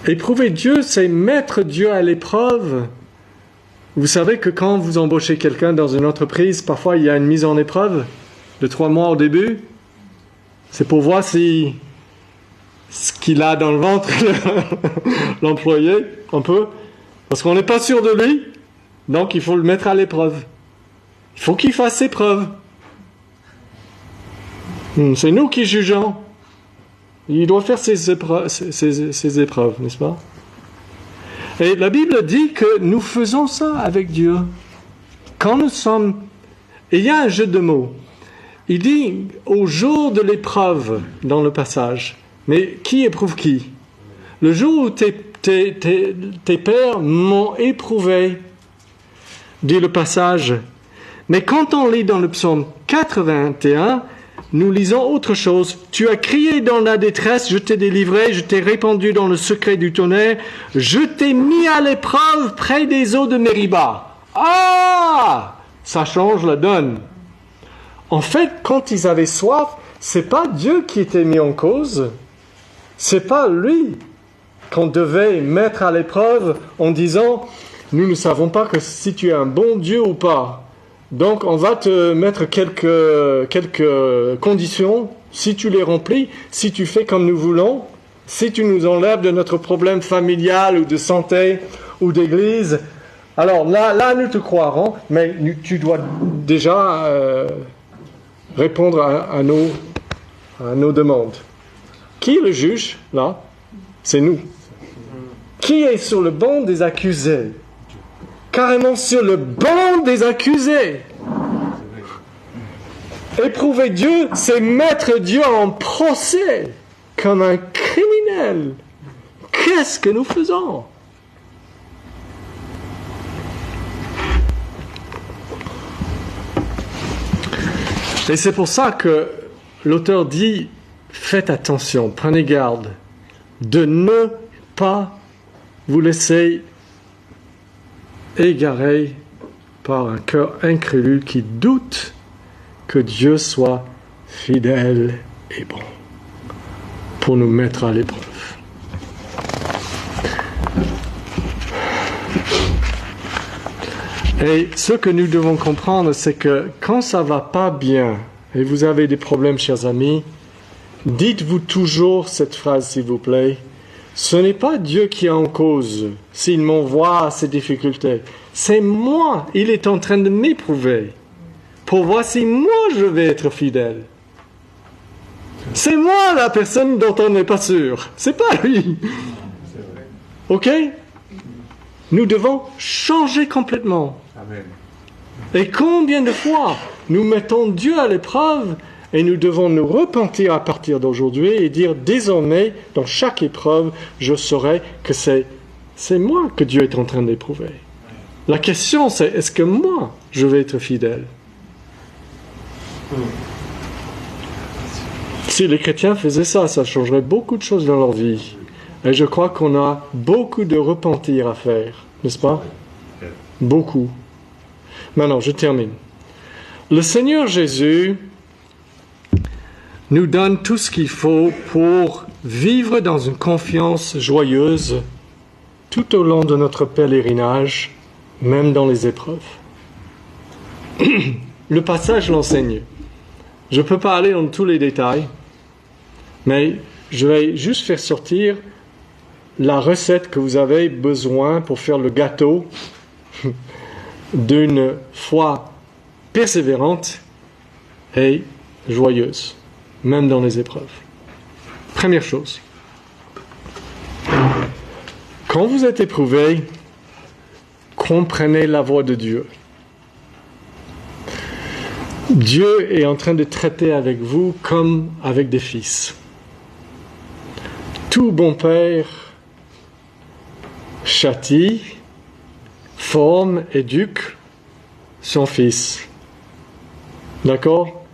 Éprouver Dieu, c'est mettre Dieu à l'épreuve. Vous savez que quand vous embauchez quelqu'un dans une entreprise, parfois il y a une mise en épreuve de 3 mois au début. C'est pour voir ce qu'il a dans le ventre, l'employé, un peu. Parce qu'on n'est pas sûr de lui, donc il faut le mettre à l'épreuve. Il faut qu'il fasse ses preuves. C'est nous qui jugeons. Il doit faire ses épreuves, n'est-ce pas? Et la Bible dit que nous faisons ça avec Dieu. Quand nous sommes... Et il y a un jeu de mots. Il dit au jour de l'épreuve dans le passage. Mais qui éprouve qui? Le jour où tes pères m'ont éprouvé, dit le passage. Mais quand on lit dans le psaume 81, nous lisons autre chose. Tu as crié dans la détresse, je t'ai délivré, je t'ai répandu dans le secret du tonnerre, je t'ai mis à l'épreuve près des eaux de Mériba. Ah! Ça change la donne. En fait, quand ils avaient soif, c'est pas Dieu qui était mis en cause. C'est pas lui qu'on devait mettre à l'épreuve en disant, nous ne savons pas que si tu es un bon Dieu ou pas. Donc, on va te mettre quelques conditions. Si tu les remplis, si tu fais comme nous voulons, si tu nous enlèves de notre problème familial ou de santé ou d'église, alors là nous te croirons, mais tu dois déjà répondre à nos demandes. Qui est le juge, là? C'est nous. Qui est sur le banc des accusés? Carrément sur le banc des accusés. Éprouver Dieu, c'est mettre Dieu en procès comme un criminel. Qu'est-ce que nous faisons? Et c'est pour ça que l'auteur dit, faites attention, prenez garde de ne pas vous laisser égaré par un cœur incrédule qui doute que Dieu soit fidèle et bon pour nous mettre à l'épreuve. Et ce que nous devons comprendre, c'est que quand ça va pas bien, et vous avez des problèmes, chers amis, dites-vous toujours cette phrase, s'il vous plaît. Ce n'est pas Dieu qui est en cause s'il m'envoie à ces difficultés. C'est moi. Il est en train de m'éprouver pour voir si moi je vais être fidèle. C'est moi la personne dont on n'est pas sûr. C'est pas lui. Ok? Nous devons changer complètement. Amen. Et combien de fois nous mettons Dieu à l'épreuve et nous devons nous repentir à partir d'aujourd'hui et dire désormais, dans chaque épreuve, je saurai que c'est moi que Dieu est en train d'éprouver. La question c'est, est-ce que moi, je vais être fidèle? Si les chrétiens faisaient ça, ça changerait beaucoup de choses dans leur vie. Et je crois qu'on a beaucoup de repentir à faire, n'est-ce pas? Beaucoup. Maintenant, je termine. Le Seigneur Jésus nous donne tout ce qu'il faut pour vivre dans une confiance joyeuse tout au long de notre pèlerinage, même dans les épreuves. Le passage l'enseigne. Je ne peux pas aller dans tous les détails, mais je vais juste faire sortir la recette que vous avez besoin pour faire le gâteau d'une foi persévérante et joyeuse, même dans les épreuves. Première chose, quand vous êtes éprouvé, comprenez la voix de Dieu. Dieu est en train de traiter avec vous comme avec des fils. Tout bon père châtie, forme, éduque son fils. D'accord?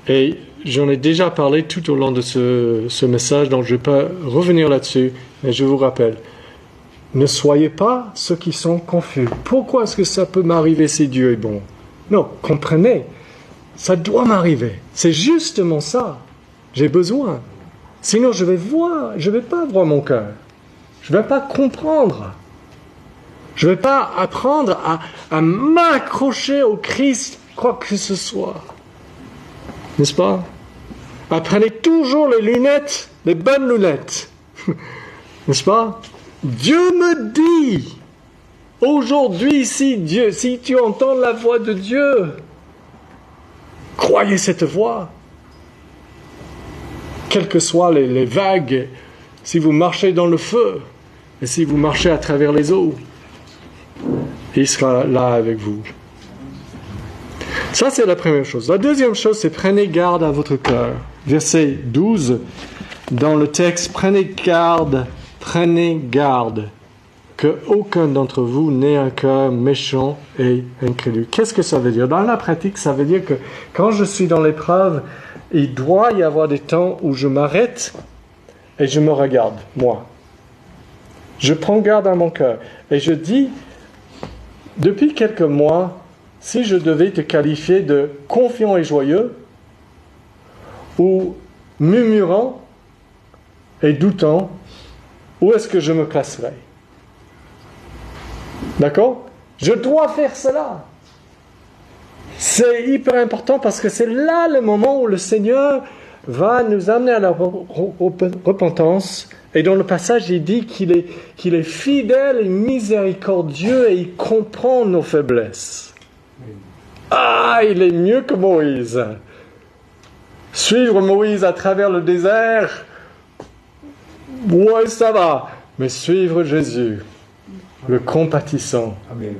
Et j'en ai déjà parlé tout au long de ce message, donc je ne vais pas revenir là-dessus, mais je vous rappelle, ne soyez pas ceux qui sont confus. Pourquoi est-ce que ça peut m'arriver si Dieu est bon? Non, comprenez, ça doit m'arriver. C'est justement ça. J'ai besoin. Sinon, je vais pas voir mon cœur. Je ne vais pas comprendre. Je ne vais pas apprendre à m'accrocher au Christ, quoi que ce soit. N'est-ce pas? Apprenez toujours les lunettes, les bonnes lunettes. N'est-ce pas? Dieu me dit, aujourd'hui, si tu entends la voix de Dieu, croyez cette voix. Quelles que soient les vagues, si vous marchez dans le feu, et si vous marchez à travers les eaux, il sera là avec vous. Ça, c'est la première chose. La deuxième chose, c'est prenez garde à votre cœur. Verset 12, dans le texte, prenez garde que aucun d'entre vous n'ait un cœur méchant et incrédule. Qu'est-ce que ça veut dire? Dans la pratique, ça veut dire que quand je suis dans l'épreuve, il doit y avoir des temps où je m'arrête et je me regarde, moi. Je prends garde à mon cœur. Et je dis, depuis quelques mois, si je devais te qualifier de confiant et joyeux, ou murmurant et doutant, où est-ce que je me classerais? D'accord? Je dois faire cela. C'est hyper important parce que c'est là le moment où le Seigneur va nous amener à la repentance. Et dans le passage, il dit qu'il est fidèle et miséricordieux et il comprend nos faiblesses. Ah, il est mieux que Moïse. Suivre Moïse à travers le désert, ouais, ça va. Mais suivre Jésus, le compatissant, Amen.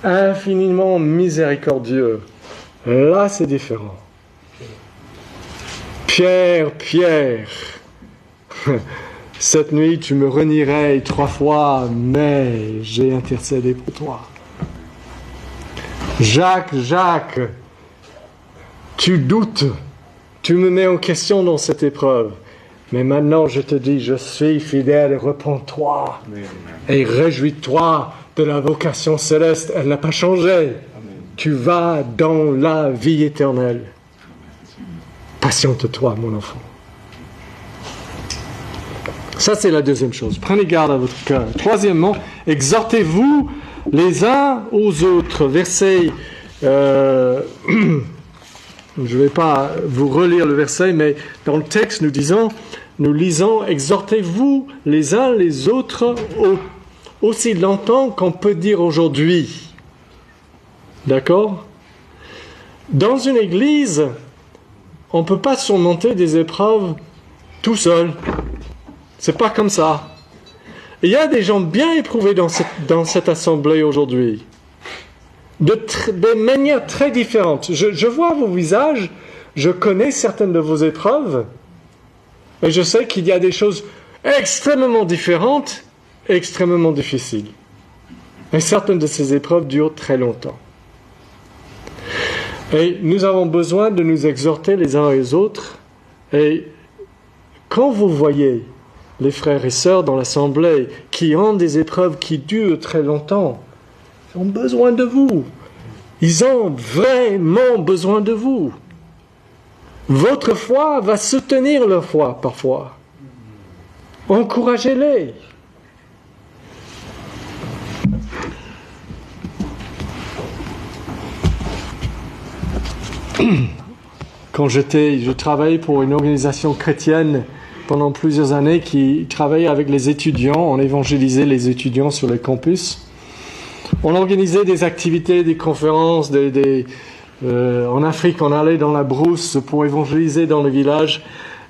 infiniment miséricordieux, là c'est différent. Pierre, cette nuit tu me renierais 3 fois, mais j'ai intercédé pour toi. Jacques, tu doutes, tu me mets en question dans cette épreuve. Mais maintenant, je te dis, je suis fidèle, repens-toi et réjouis-toi de la vocation céleste. Elle n'a pas changé. Amen. Tu vas dans la vie éternelle. Patiente-toi, mon enfant. Ça, c'est la deuxième chose. Prenez garde à votre cœur. Troisièmement, exhortez-vous les uns aux autres. Verset... je ne vais pas vous relire le verset, mais dans le texte, nous lisons, exhortez-vous les uns les autres aussi longtemps qu'on peut dire aujourd'hui. D'accord? Dans une église, on ne peut pas surmonter des épreuves tout seul. C'est pas comme ça. Il y a des gens bien éprouvés dans cette assemblée aujourd'hui. De manières très différentes. Je vois vos visages, je connais certaines de vos épreuves, et je sais qu'il y a des choses extrêmement différentes et extrêmement difficiles. Et certaines de ces épreuves durent très longtemps. Et nous avons besoin de nous exhorter les uns les autres. Et quand vous voyez les frères et sœurs dans l'assemblée qui ont des épreuves qui durent très longtemps, ils ont besoin de vous. Ils ont vraiment besoin de vous. Votre foi va soutenir leur foi parfois. Encouragez-les. Quand je travaillais pour une organisation chrétienne pendant plusieurs années qui travaillait avec les étudiants, on évangélisait les étudiants sur les campus. On organisait des activités, des conférences, en Afrique, on allait dans la brousse pour évangéliser dans le village.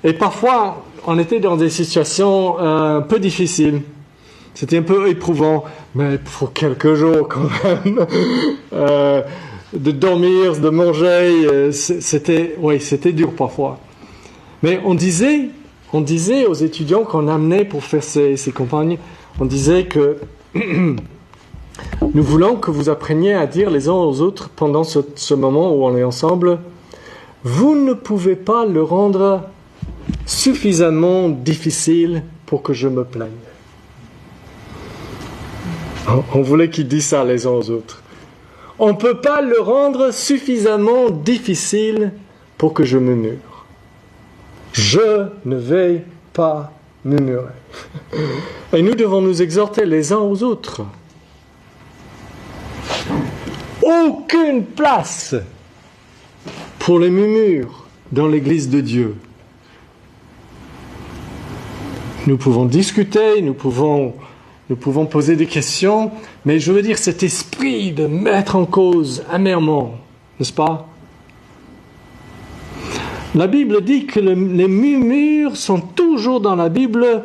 Et parfois, on était dans des situations un peu difficiles. C'était un peu éprouvant, mais pour quelques jours quand même. De dormir, de manger, c'était dur parfois. Mais on disait aux étudiants qu'on amenait pour faire ces campagnes, on disait que nous voulons que vous appreniez à dire les uns aux autres pendant ce moment où on est ensemble, vous ne pouvez pas le rendre suffisamment difficile pour que je me plaigne. On voulait qu'ils disent ça les uns aux autres. On ne peut pas le rendre suffisamment difficile pour que je murmure. Je ne vais pas murmurer. Et nous devons nous exhorter les uns aux autres. Aucune place pour les murmures dans l'Église de Dieu. Nous pouvons discuter, nous pouvons poser des questions, mais je veux dire cet esprit de mettre en cause amèrement, n'est-ce pas? La Bible dit que les murmures sont toujours dans la Bible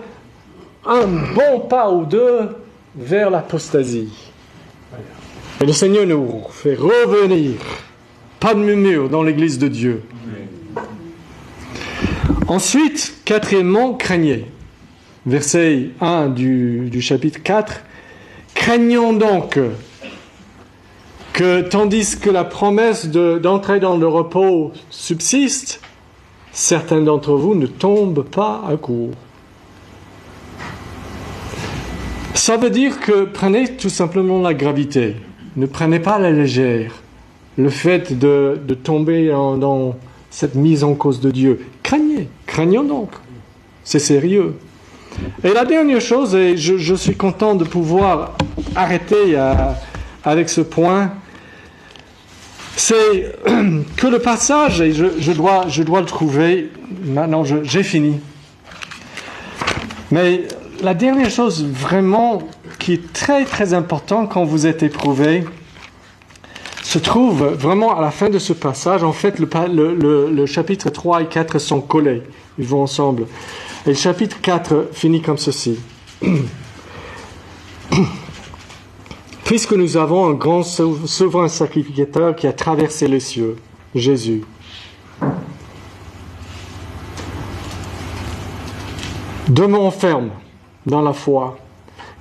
un bon pas ou deux vers l'apostasie. Et le Seigneur nous fait revenir. Pas de murmures dans l'Église de Dieu. Ensuite, quatrièmement, craignez. Verset 1 du chapitre 4. Craignons donc que, tandis que la promesse d'entrer dans le repos subsiste, certains d'entre vous ne tombent pas à court. Ça veut dire que prenez tout simplement la gravité. Ne prenez pas à la légère le fait de tomber dans cette mise en cause de Dieu. Craignons donc. C'est sérieux. Et la dernière chose, et je suis content de pouvoir arrêter avec ce point, c'est que le passage, et je dois le trouver, maintenant j'ai fini. Mais la dernière chose vraiment qui est très très important quand vous êtes éprouvé, se trouve vraiment à la fin de ce passage. En fait, le chapitre 3 et 4 sont collés, ils vont ensemble. Et le chapitre 4 finit comme ceci. Puisque nous avons un grand souverain sacrificateur qui a traversé les cieux, Jésus. Demeurons fermes dans la foi,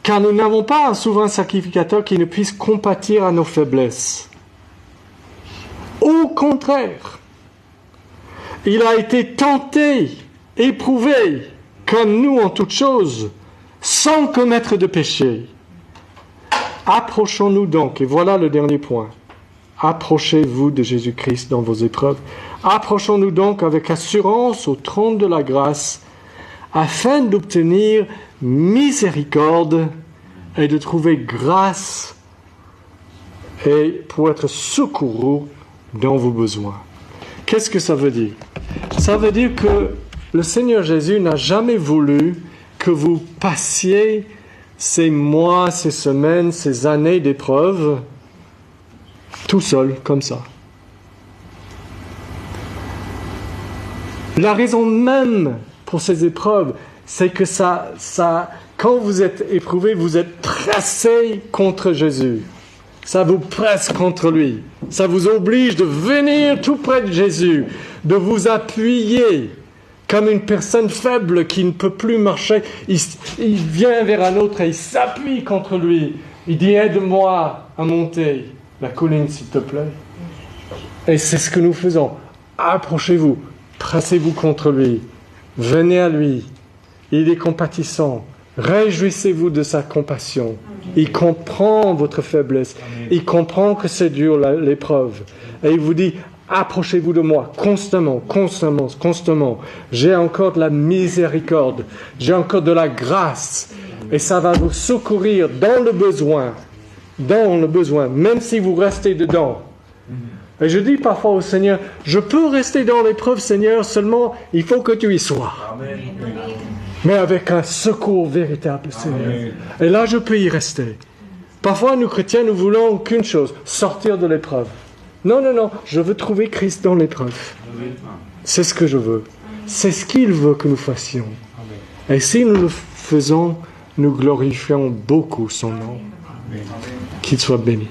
car nous n'avons pas un souverain sacrificateur qui ne puisse compatir à nos faiblesses. Au contraire, il a été tenté, éprouvé, comme nous en toutes choses, sans commettre de péché. Approchons-nous donc, et voilà le dernier point, Approchez-vous de Jésus-Christ dans vos épreuves. Approchons-nous donc avec assurance au trône de la grâce, afin d'obtenir miséricorde et de trouver grâce et pour être secouru dans vos besoins. Qu'est-ce que ça veut dire? Ça veut dire que le Seigneur Jésus n'a jamais voulu que vous passiez ces mois, ces semaines, ces années d'épreuves tout seul, comme ça. La raison même pour ces épreuves, c'est que quand vous êtes éprouvé, vous êtes pressé contre Jésus. Ça vous presse contre lui. Ça vous oblige de venir tout près de Jésus, de vous appuyer comme une personne faible qui ne peut plus marcher. Il vient vers un autre et il s'appuie contre lui. Il dit « Aide-moi à monter la colline, s'il te plaît. » Et c'est ce que nous faisons. Approchez-vous, pressez-vous contre lui, venez à lui. Il est compatissant. Réjouissez-vous de sa compassion. Il comprend votre faiblesse. Il comprend que c'est dur l'épreuve. Et il vous dit, approchez-vous de moi constamment, constamment, constamment. J'ai encore de la miséricorde. J'ai encore de la grâce. Et ça va vous secourir dans le besoin. Dans le besoin, même si vous restez dedans. Et je dis parfois au Seigneur, je peux rester dans l'épreuve, Seigneur, seulement il faut que tu y sois. Amen. Mais avec un secours véritable, Seigneur. Amen. Et là, je peux y rester. Parfois, nous chrétiens, nous voulons qu'une chose, sortir de l'épreuve. Non, non, non, je veux trouver Christ dans l'épreuve. C'est ce que je veux. C'est ce qu'il veut que nous fassions. Et si nous le faisons, nous glorifions beaucoup son nom. Qu'il soit béni.